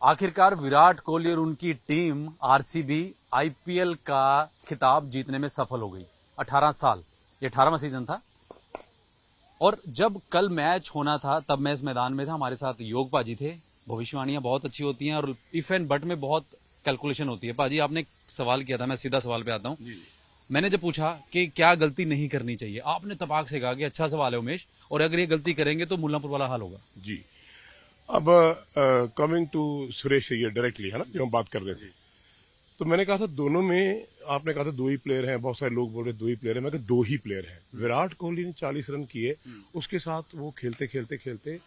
आखिरकार विराट कोहली और उनकी टीम आरसीबी आईपीएल का खिताब जीतने में सफल हो गई। 18 साल, ये 18वां सीजन था। और जब कल मैच होना था तब मैं इस मैदान में था, हमारे साथ योग पाजी थे। भविष्यवाणियां बहुत अच्छी होती हैं और इफ एंड बट में बहुत कैलकुलेशन होती है। पाजी, आपने एक सवाल किया था, मैं सीधा सवाल पे आता हूं। मैंने जब पूछा कि क्या गलती नहीं करनी चाहिए, आपने तपाक से कहा कि अच्छा सवाल है उमेश, और अगर ये गलती करेंगे तो मुल्लांपुर वाला हाल होगा। जी। अब coming to Suresh Iyer directly, है ना, जो हम बात कर रहे थे, तो मैंने कहा था दोनों में, आपने कहा था दो ही प्लेयर हैं, बहुत सारे लोग बोल रहे दो ही प्लेयर हैं, मैं कहा दो ही प्लेयर हैं। विराट कोहली ने 40 रन किए, उसके साथ वो खेलते खेलते खेलते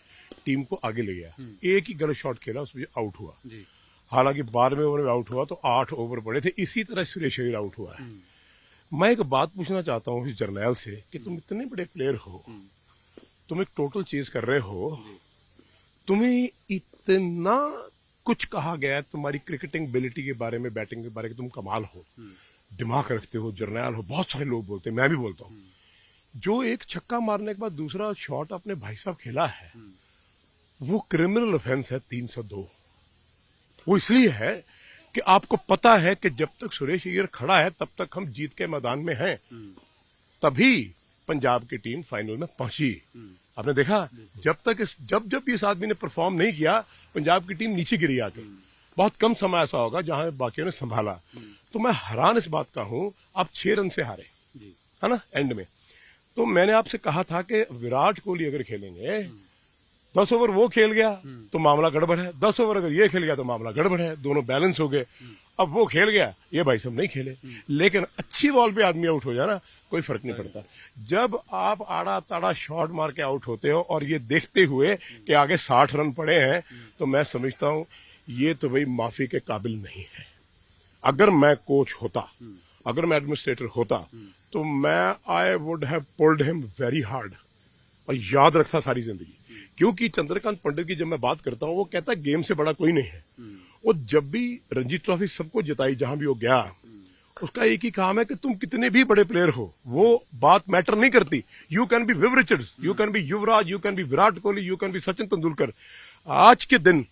टीम को आगे ले गया। एक ही गलत शॉट खेला, उसमें आउट हुआ। हालांकि 12वें ओवर में आउट हुआ तो 8 ओवर पड़े थे। इसी तरह सुरेश अय्यर आउट हुआ है। मैं एक बात पूछना चाहता हूँ इस जर्नैल से कि तुम इतने बड़े प्लेयर हो, तुम एक टोटल चेज कर रहे हो, तुम्हें इतना कुछ कहा गया है तुम्हारी क्रिकेटिंग एबिलिटी के बारे में, बैटिंग के बारे में, तुम कमाल हो, दिमाग रखते हो, जर्नैल हो, बहुत सारे लोग बोलते हैं, मैं भी बोलता हूँ। जो एक छक्का मारने के बाद दूसरा शॉट अपने भाई साहब खेला है, वो क्रिमिनल ऑफेंस है 302। वो इसलिए है कि आपको पता है कि जब तक सुरेश अय्यर खड़ा है तब तक हम जीत के मैदान में हैं। तभी पंजाब की टीम फाइनल में पहुंची। आपने देखा, जब इस आदमी ने परफॉर्म नहीं किया, पंजाब की टीम नीचे गिरी आके। बहुत कम समय ऐसा होगा जहां बाकियों ने संभाला। तो मैं हैरान इस बात का हूं, आप 6 रन से हारे, है ना, एंड में। तो मैंने आपसे कहा था कि विराट कोहली अगर खेलेंगे, 10 ओवर वो खेल गया तो मामला गड़बड़ है, 10 ओवर अगर ये खेल गया तो मामला गड़बड़ है, दोनों बैलेंस हो गए। अब वो खेल गया, ये भाई साहब नहीं खेले, लेकिन अच्छी बॉल पे आदमी आउट हो जाए ना, कोई फर्क नहीं पड़ता। जब आप आड़ा ताड़ा शॉट मार के आउट होते हो और ये देखते हुए कि आगे 60 रन पड़े हैं, तो मैं समझता हूं ये तो भाई माफी के काबिल नहीं है। अगर मैं कोच होता, अगर मैं एडमिनिस्ट्रेटर होता, तो मैं I would have pulled him very hard और याद रखता सारी जिंदगी। क्योंकि चंद्रकांत पंडित की जब मैं बात करता हूं, वो कहता है गेम से बड़ा कोई नहीं है। वो जब भी रणजी ट्रॉफी सबको जिताई, जहां भी वो गया, उसका एक ही काम है कि तुम कितने भी बड़े प्लेयर हो, वो बात मैटर नहीं करती। You can be Viv Richards, you can be Yuvraj, you can be Virat Kohli, you can be Sachin Tendulkar. आज के दिन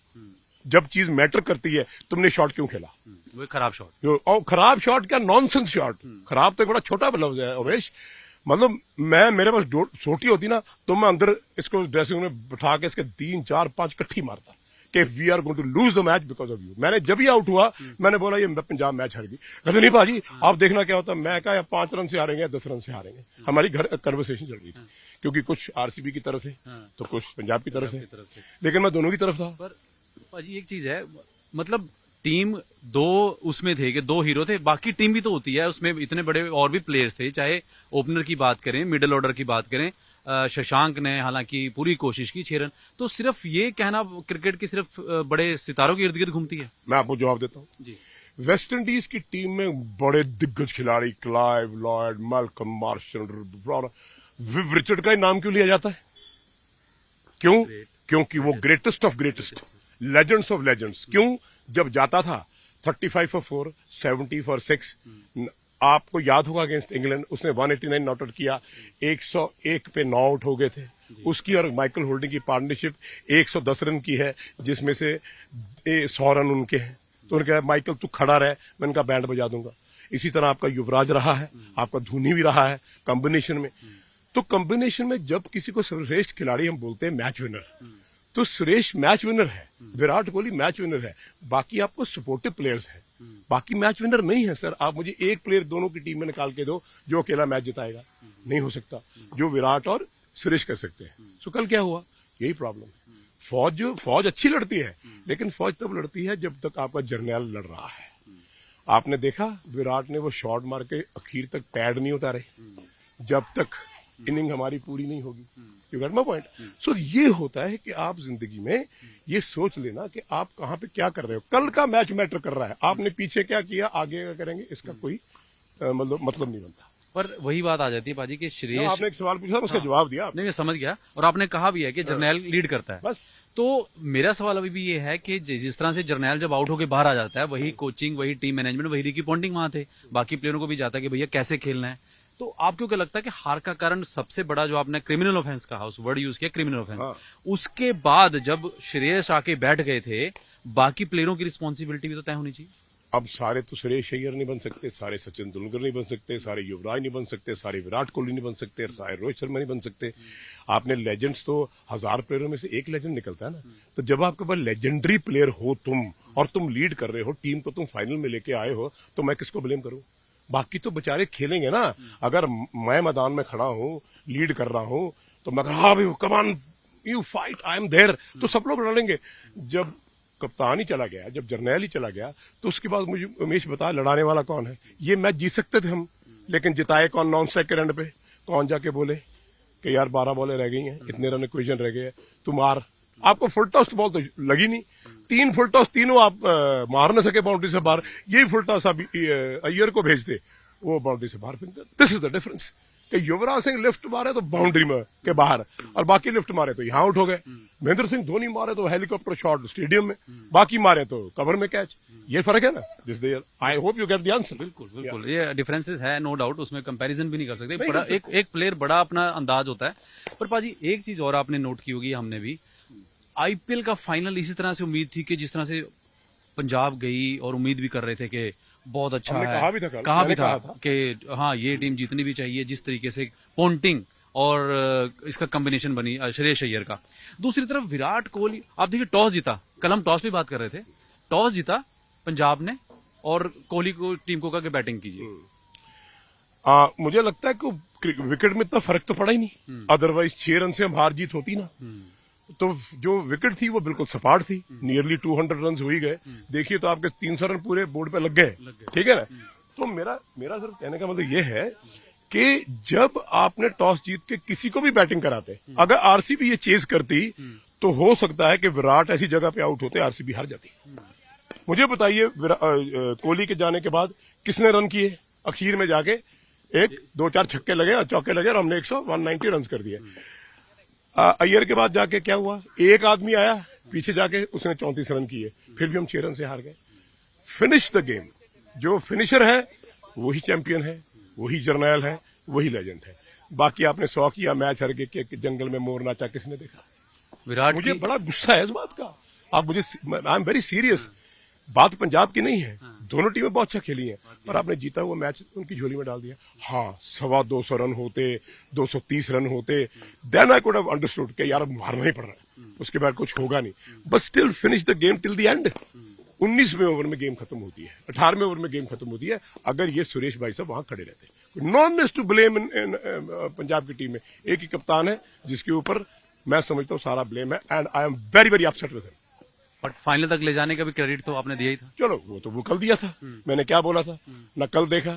जब चीज मैटर करती है, तुमने शॉट क्यों खेला? वो खराब शॉट। और खराब शॉट क्या, नॉनसेंस शॉट। खराब तो बड़ा छोटा लफ्ज है उमेश। मतलब मेरे पास सोटी होती ना, तो मैं अंदर इसको ड्रेसिंग में बिठा के इसके 3 4 5 इकट्ठी मारता कि we are going to lose the match because of you. मैंने जब ही आउट हुआ, मैंने बोला ये पंजाब मैच हार गई। कहते नहीं भाजी, आप देखना क्या होता। मैं कहा 5 रन से हारेंगे, 10 रन से हारेंगे। हमारी घर कन्वर्सेशन चल रही थी, क्योंकि कुछ आरसीबी की तरफ से तो कुछ पंजाब की तरफ से, लेकिन मैं दोनों की तरफ था। पर भाजी एक चीज है, मतलब टीम दो उसमें थे कि 2 हीरो थे, बाकी टीम भी तो होती है, उसमें इतने बड़े और भी प्लेयर्स थे। चाहे ओपनर की बात करें, मिडिल ऑर्डर की बात करें, शशांक ने हालांकि पूरी कोशिश की, 6 रन। तो सिर्फ ये कहना क्रिकेट की सिर्फ बड़े सितारों के इर्द गिर्द घूमती है। मैं आपको जवाब देता हूँ। वेस्ट इंडीज की टीम में बड़े दिग्गज खिलाड़ी, क्लाइव लॉयड, मैल्कम मार्शल, विव रिचर्ड का नाम क्यों लिया जाता है? क्यों? क्योंकि वो greatest of greatest, legends of legends. क्यों? जब जाता था 35 for 4, 70 for 6, आपको याद होगा अगेंस्ट इंग्लैंड उसने 189 नॉट आउट किया, 101 पे 9 आउट हो गए थे। उसकी और माइकल होल्डिंग की पार्टनरशिप 110 रन की है, जिसमें से 100 रन उनके हैं। तो उन्होंने कहा माइकल तू खड़ा रहे, मैं इनका बैंड बजा दूंगा। इसी तरह आपका युवराज रहा है, आपका धोनी भी रहा है कॉम्बिनेशन में। तो कॉम्बिनेशन में जब किसी को सर्वश्रेष्ठ खिलाड़ी हम बोलते हैं मैच विनर, तो सुरेश मैच विनर है, विराट कोहली मैच विनर है, बाकी आपको सपोर्टिव प्लेयर्स हैं, बाकी मैच विनर नहीं है। सर, आप मुझे एक प्लेयर दोनों की टीम में निकाल के दो जो अकेला मैच जिताएगा, नहीं हो सकता, जो विराट और सुरेश कर सकते हैं। सो कल क्या हुआ, यही प्रॉब्लम है। फौज अच्छी लड़ती है, लेकिन फौज तब लड़ती है जब तक आपका जर्नैल लड़ रहा है। आपने देखा विराट ने वो शॉट मार के आखिर तक पैड नहीं उतारे, जब तक इनिंग हमारी पूरी नहीं होगी। You get my point? So ये होता है कि आप जिंदगी में ये सोच लेना कि आप कहां पे क्या कर रहे हो। कल का मैच मैटर कर रहा है, आपने पीछे क्या किया, आगे क्या करेंगे, इसका कोई मतलब नहीं बनता। पर वही बात आ जाती है पाजी कि श्रेयस, आपने एक सवाल पूछा, उसका जवाब दिया। नहीं, मैं समझ गया, और आपने कहा भी है कि जर्नैल लीड करता है। बस। तो मेरा सवाल अभी भी ये है कि जिस तरह से जर्नैल जब आउट होकर बाहर आ जाता है, वही कोचिंग, वही टीम मैनेजमेंट, वही रिकी पॉन्टिंग वहां थे, बाकी प्लेयरों को भी जाता है कि भैया कैसे खेलना है। तो आपको क्या लगता है कि हार का कारण सबसे बड़ा, जो आपने क्रिमिनल ऑफेंस कहा, उस वर्ड यूज किया क्रिमिनल ऑफेंस, उसके बाद जब श्रेयस आके बैठ गए थे, बाकी प्लेयरों की रिस्पॉन्सिबिलिटी भी तो तय होनी चाहिए। अब सारे तो सुरेश अय्यर नहीं बन सकते, सारे सचिन तेंदुलकर नहीं बन सकते, सारे युवराज नहीं बन सकते, सारे विराट कोहली नहीं बन सकते, सारे रोहित शर्मा नहीं बन सकते। आपने लेजेंड्स तो 1000 प्लेयरों में से एक लेजेंड निकलता है ना। तो जब आपके पास लेजेंडरी प्लेयर हो तुम, और तुम लीड कर रहे हो टीम को, तुम फाइनल में लेके आए हो, तो मैं किसको ब्लेम करूं? बाकी तो बेचारे खेलेंगे ना। अगर मैं मैदान में खड़ा हूं, लीड कर रहा हूं, तो मैं हाँ भाई come on you fight, I am there, तो सब लोग लड़ेंगे। जब कप्तान ही चला गया, जब जर्नैल ही चला गया, तो उसके बाद मुझे उमेश बता लड़ाने वाला कौन है? ये मैच जीत सकते थे हम, लेकिन जिताए कौन? नॉन स्ट्राइक के रन पे कौन जाके बोले कि यार 12 बॉलें रह गई हैं, इतने रन इक्वेशन रह गए हैं, तुम मार। आपको फुल टॉस बॉल तो लगी नहीं, 3 फुल टॉस, तीनों आप मार न सके बाउंड्री से बाहर। यही फुल टॉस आप अय्यर को भेजते, वो बाउंड्री से बाहर फेंकते। दिस इज द डिफरेंस कि युवराज सिंह लिफ्ट मारे तो बाउंड्री में के बाहर, और बाकी लिफ्ट मारे तो यहां आउट हो गए। महेंद्र सिंह धोनी मारे तो हेलीकॉप्टर शॉट स्टेडियम में, बाकी मारे तो कवर में कैच। ये फर्क है ना। This there, I hope you get the answer. बिल्कुल बिल्कुल, ये डिफरेंसेस है, नो डाउट, उसमें कंपैरिजन भी नहीं कर सकते। बड़ा एक प्लेयर बड़ा अपना अंदाज होता है। पर पाजी एक चीज और आपने नोट की होगी, हमने भी, आईपीएल का फाइनल इसी तरह से उम्मीद थी कि जिस तरह से पंजाब गई, और उम्मीद भी कर रहे थे कि बहुत अच्छा है, कहा भी था कि हाँ ये टीम जीतनी भी चाहिए। जिस तरीके से पॉन्टिंग और इसका कॉम्बिनेशन बनी श्रेयस अय्यर का। दूसरी तरफ विराट कोहली, आप देखिए टॉस जीता, कल हम टॉस पे बात कर रहे थे, टॉस जीता पंजाब ने, और कोहली को टीम को कहा कि बैटिंग कीजिए। मुझे लगता है कि विकेट में इतना फर्क तो पड़ा ही नहीं, अदरवाइज 6 रन से हम हार जीत होती ना। तो जो विकेट थी वो बिल्कुल सपाट थी, नियरली 200 रन हो ही गए। देखिए तो आपके 300 रन पूरे बोर्ड पे लग गए, ठीक है ना। तो मेरा सिर्फ कहने का मतलब ये है कि जब आपने टॉस जीत के किसी को भी बैटिंग कराते, अगर आरसीबी ये चेज करती, तो हो सकता है कि विराट ऐसी जगह पे आउट होते, आरसीबी हार जाती। मुझे बताइए कोहली के जाने के बाद किसने रन किए? अखीर में जाके 1-2-4 छक्के लगे और चौके लगे, और हमने 190 रन कर दिए। अय्यर के बाद जाके क्या हुआ? एक आदमी आया पीछे जाके, उसने 34 रन किए, फिर भी हम 6 रन से हार गए। Finish the game. जो फिनिशर है वही चैंपियन है, वही जर्नैल है, वही लेजेंड है। बाकी आपने 100 किया, मैच हार गए, कि जंगल में मोर नाचा, किसने देखा? विराट, मुझे बड़ा गुस्सा है इस बात का। आप मुझे, आई एम वेरी सीरियस, बात पंजाब की नहीं है, दोनों टीमें बहुत अच्छा खेली हैं, पर आपने जीता हुआ मैच उनकी झोली में डाल दिया। हाँ, 225 रन होते, 230 रन होते, then I could have understood कि यार मारना ही पड़ रहा है, उसके बाद कुछ होगा नहीं, but still finish the game till the end. 19वें ओवर में गेम खत्म होती है, 18वें ओवर में गेम खत्म होती है। अगर ये सुरेश भाई साहब वहां खड़े रहते, नॉन इज टू ब्लेम इन पंजाब की टीम में एक ही कप्तान है जिसके ऊपर मैं समझता हूँ सारा ब्लेम है, and I am very very upset with him. But final तक ले जाने का भी क्रेडिट तो आपने दिया ही था। चलो वो कल दिया था, मैंने क्या बोला था ना, कल देखा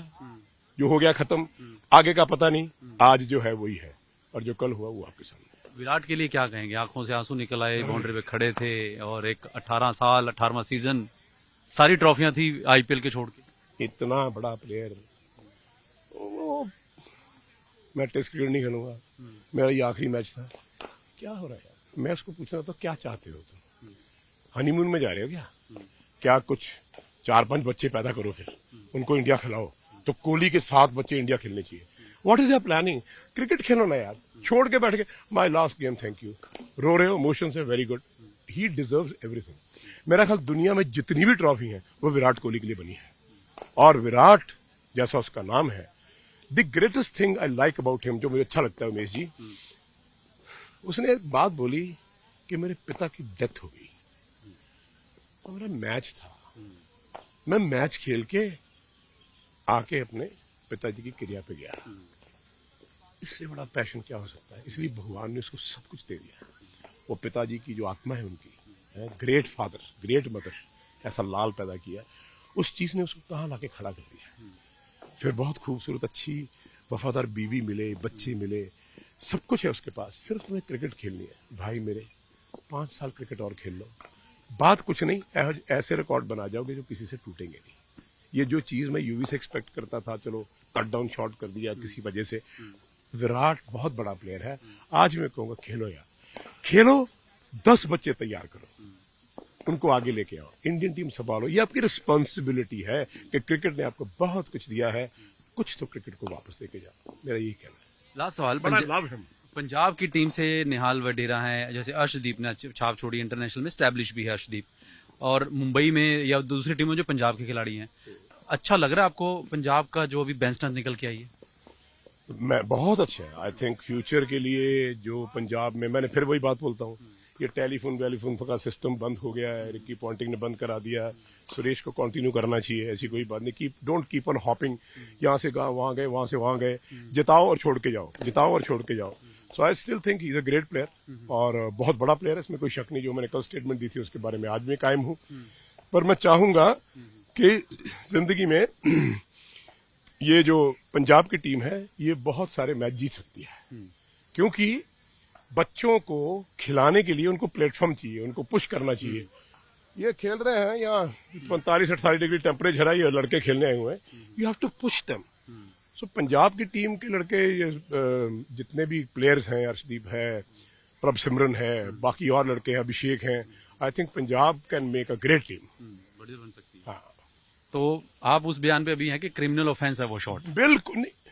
जो हो गया खत्म, आगे का पता नहीं। आज जो है वही है, और जो कल हुआ वो आपके सामने। विराट के लिए क्या कहेंगे? आंखों से आंसू निकल आए, बाउंड्री पे खड़े थे, और एक 18 साल 18वां सीजन, सारी ट्रॉफियां थी आईपीएल के छोड़ के। इतना बड़ा प्लेयर, मैं टेस्ट क्रिकेट नहीं खेलूंगा, मेरा ये आखिरी मैच था, क्या हो रहा है यार? मैं उसको पूछना तो क्या चाहते हो तुम? हनीमून में जा रहे हो क्या कुछ 4-5 बच्चे पैदा करो, फिर उनको इंडिया खिलाओ, तो कोहली के 7 बच्चे इंडिया खेलने चाहिए। What is your planning? Cricket खेलो ना यार, छोड़ के बैठ के my last game thank you, रो रहे हो, इमोशंस है, very good, he deserves everything. मेरा ख्याल दुनिया में जितनी भी ट्रॉफी है वो विराट कोहली के लिए बनी है, और विराट जैसा उसका नाम है, the greatest thing I like about him, जो मुझे अच्छा लगता है उमेश जी, उसने एक बात बोली कि मेरे पिता की डेथ हो गई, और मेरा मैच था, मैं मैच खेल के आके अपने पिताजी की क्रिया पे गया। इससे बड़ा पैशन क्या हो सकता है? इसलिए भगवान ने उसको सब कुछ दे दिया। वो पिताजी की जो आत्मा है उनकी, ग्रेट फादर ग्रेट मदर, ऐसा लाल पैदा किया, उस चीज ने उसको कहाँ लाके खड़ा कर दिया। फिर बहुत खूबसूरत अच्छी वफादार बीवी मिले, बच्चे मिले, सब कुछ है उसके पास, सिर्फ तुम्हें क्रिकेट खेलनी है। भाई मेरे 5 साल क्रिकेट और खेल लो, बात कुछ नहीं, ऐसे रिकॉर्ड बना जाओगे जो किसी से टूटेंगे नहीं। ये जो चीज मैं यूवी से एक्सपेक्ट करता था, चलो कट डाउन शॉट कर दिया किसी वजह से। विराट बहुत बड़ा प्लेयर है। आज मैं कहूंगा खेलो यार, खेलो, 10 बच्चे तैयार करो, उनको आगे लेके आओ, इंडियन टीम संभालो। ये आपकी रिस्पॉन्सिबिलिटी है कि क्रिकेट ने आपको बहुत कुछ दिया है, कुछ तो क्रिकेट को वापस लेके जाओ, मेरा यही कहना है। लास्ट सवाल, पंजाब की टीम से निहाल वडेरा है, जैसे अर्शदीप ने छाप छोड़ी, इंटरनेशनल में स्टैब्लिश भी है अर्शदीप, और मुंबई में या दूसरी टीमों जो पंजाब के खिलाड़ी हैं, अच्छा लग रहा है आपको पंजाब का जो अभी बेंच स्ट्रेंथ निकल के आई है? मैं बहुत अच्छा है। आई थिंक फ्यूचर के लिए जो पंजाब में, मैंने फिर वही बात बोलता हूँ, ये टेलीफोन का सिस्टम बंद हो गया है, रिकी पॉन्टिंग ने बंद करा दिया। सुरेश को कंटिन्यू करना चाहिए, ऐसी कोई बात नहीं। डोंट कीप ऑन हॉपिंग, यहाँ से वहां गए, वहां से वहां गए। जिताओ और छोड़ के जाओ, जिताओ और छोड़ के जाओ। So I still think he is a great player और बहुत बड़ा प्लेयर है, इसमें कोई शक नहीं। जो मैंने कल स्टेटमेंट दी थी उसके बारे में आज भी कायम हूं। पर मैं चाहूंगा कि जिंदगी में ये जो पंजाब की टीम है ये बहुत सारे मैच जीत सकती है, क्योंकि बच्चों को खिलाने के लिए उनको प्लेटफॉर्म चाहिए, उनको पुश करना चाहिए। ये खेल रहे हैं यहाँ 45-48 डिग्री टेम्परेचर है, ये लड़के खेलने आए हुए हैं, you have to push them. So Punjab की टीम के लड़के ये जितने भी प्लेयर्स हैं, अर्शदीप है, प्रभ सिमरन है, बाकी और लड़के हैं, अभिषेक हैं, I think Punjab can make a great team. बढ़िया बन सकती है। हाँ, तो आप उस बयान पे अभी हैं कि क्रिमिनल ऑफेंस है वो शॉट? बिल्कुल नहीं।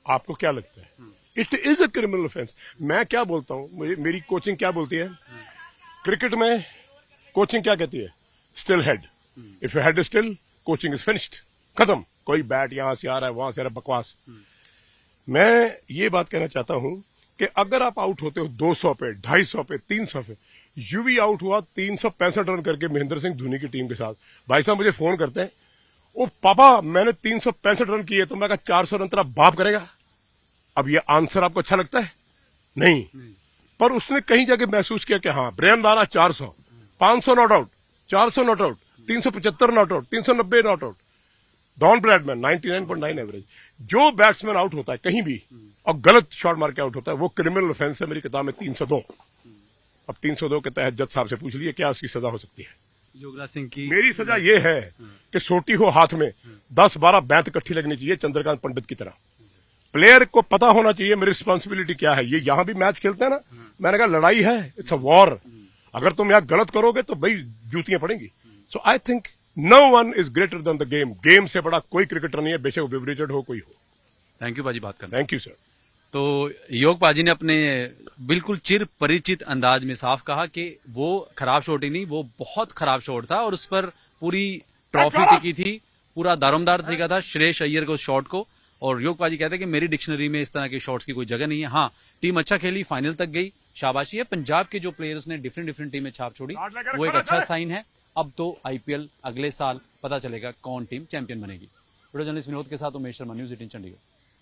आपको क्या लगता है? It is a criminal offence. मैं क्या बोलता हूं, मेरी कोचिंग क्या बोलती है? क्रिकेट में कोचिंग क्या कहती है? Still head. If your head is still, coaching is finished, खत्म। कोई बैट यहां से आ रहा है, वहां से आ रहा है, बकवास। मैं ये बात कहना चाहता हूं कि अगर आप आउट होते हो 200 पे, 250 पे, 300 पे, यूवी आउट हुआ 365 रन करके महेंद्र सिंह धोनी की टीम के साथ। भाई साहब मुझे फोन करते हैं, ओ पापा मैंने 365 रन किए, तो मैं कहा 400 रन तेरा बाप करेगा। अब ये आंसर आपको अच्छा लगता है? नहीं। पर उसने कहीं जाके महसूस किया कि हाँ, Brian Lara 400, 500 not out, 400 not out, 375 not out, 390 not out. Don Bradman 99.9 average. जो बैट्समैन आउट होता है कहीं भी और गलत शॉट मार के आउट होता है, वो क्रिमिनल ऑफेंस है। मेरी किताब में 302। अब 302 के तहत जज साहब से पूछ लिए क्या उसकी सजा हो सकती है। युवराज सिंह की मेरी सजा ये है कि सोटी हो हाथ में, 10-12 बैंत इकट्ठी लगनी चाहिए चंद्रकांत पंडित की तरह। प्लेयर को पता होना चाहिए मेरी रिस्पॉन्सिबिलिटी क्या है। ये यहां भी मैच खेलते हैं ना, मैंने कहा लड़ाई है, इट्स अ वॉर। अगर तुम यहां गलत करोगे तो भाई जूतियां पड़ेंगी। So I think no one is greater than the game. Game से बड़ा कोई क्रिकेटर नहीं है, बेशक वो बेवरेजेड हो, कोई हो। थैंक यू बाजी बात करना। Thank you sir. तो योग पाजी ने अपने बिल्कुल चिर परिचित अंदाज में साफ कहा कि वो खराब शॉट ही नहीं, वो बहुत खराब शॉट था और उस पर पूरी ट्रॉफी टिकी थी, पूरा दारोमदार तरीका था श्रेयस अय्यर को शॉट को। और योग पाजी कहते हैं कि मेरी डिक्शनरी में इस तरह के शॉट्स की कोई जगह नहीं है। हाँ, टीम अच्छा खेली, फाइनल तक गई, शाबाशी है। पंजाब के जो प्लेयर्स ने डिफरेंट टीम में छाप छोड़ी, वो एक अच्छा साइन है। अब तो आईपीएल अगले साल पता चलेगा कौन टीम चैंपियन बनेगी। वीडियो जर्नलिस्ट विनोद के साथ उमेश शर्मा, न्यूज़ 18 चंडीगढ़।